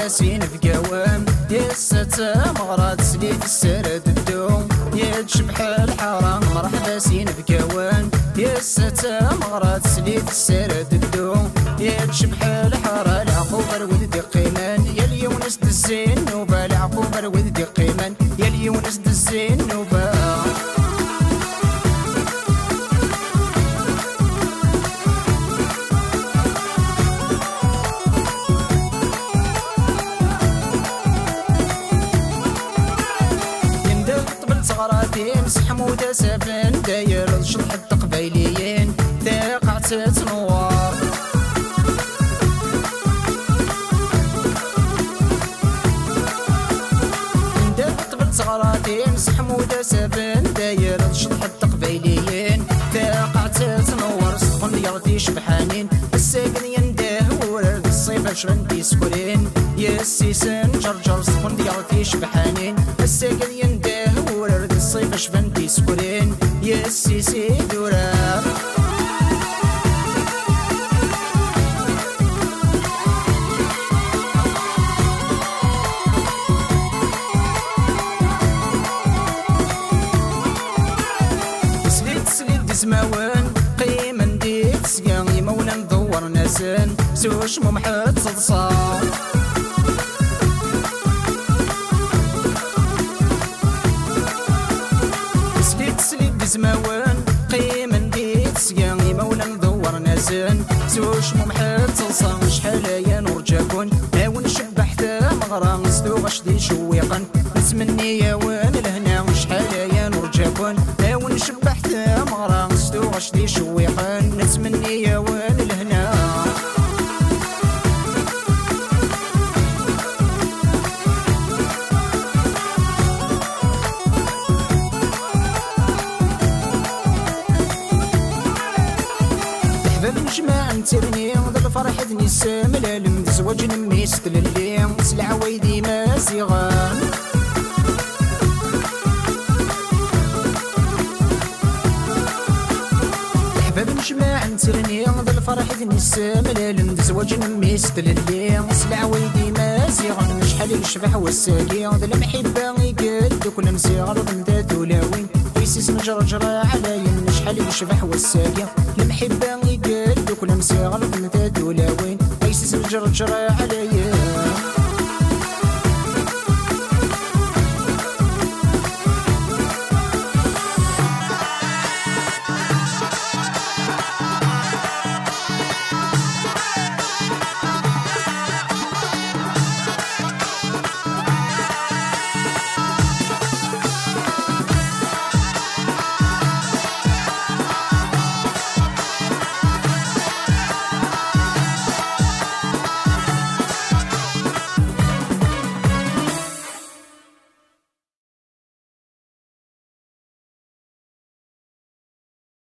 باسين في قوام يستا مغرات سليت السرد الدوم يتشبح الحرام مرحبا سين في قوام يستا مغرات سليت السرد الدوم يتشبح الحرام العقوبة ولد قيمان يا اليونس دزين نوبة العقوبة ولد قيمان يا اليونس دزين نوبة صغراتين حمودة سفن داير شلح التقبيليين تاقع تتنوار ندبط صغراتين حمودة سفن داير شلح التقبيليين تاقع تتنوار صدقن يغتي شبحانين الساقن ينده ورد الصيف عشرين بيسكرين يسيسن جرجر صدقن يغتي شبحانين الساقن ينده ورد الصيف شفن بيسكرين يسيسي دورار سليت دزماون قيمة نديت سقاي مولا ندور ناسن سوش ممحط صدصار زماون قيمة نديت سقاي مولا ندور ناسن سوش ممحط صلصان شحال نور جاكون هاون شبحت مغرا ستوغش دي شويقا نتمني يا وين الهنا شحال نور جاكون هاون شبحت مغرا ستوغش دي شويقا نتمني يا وين الهنا نجمع نترني ذا الفرح دني سامل زواج نمي ستللي سلع ويدي مازيغان الحباب نجمع نترني ذا الفرح دني سامل زواج نمي ستللي سلع ويدي مازيغان شحال الشبح والساقي ذا المحبة يقال دوك نمسيغ ذا دولاوين قيسيس نجرجر عليا شحال الشبح والساقي المحبة يقال دوك نمسيغ ذا دولاوين قيسيس نجرجر عليا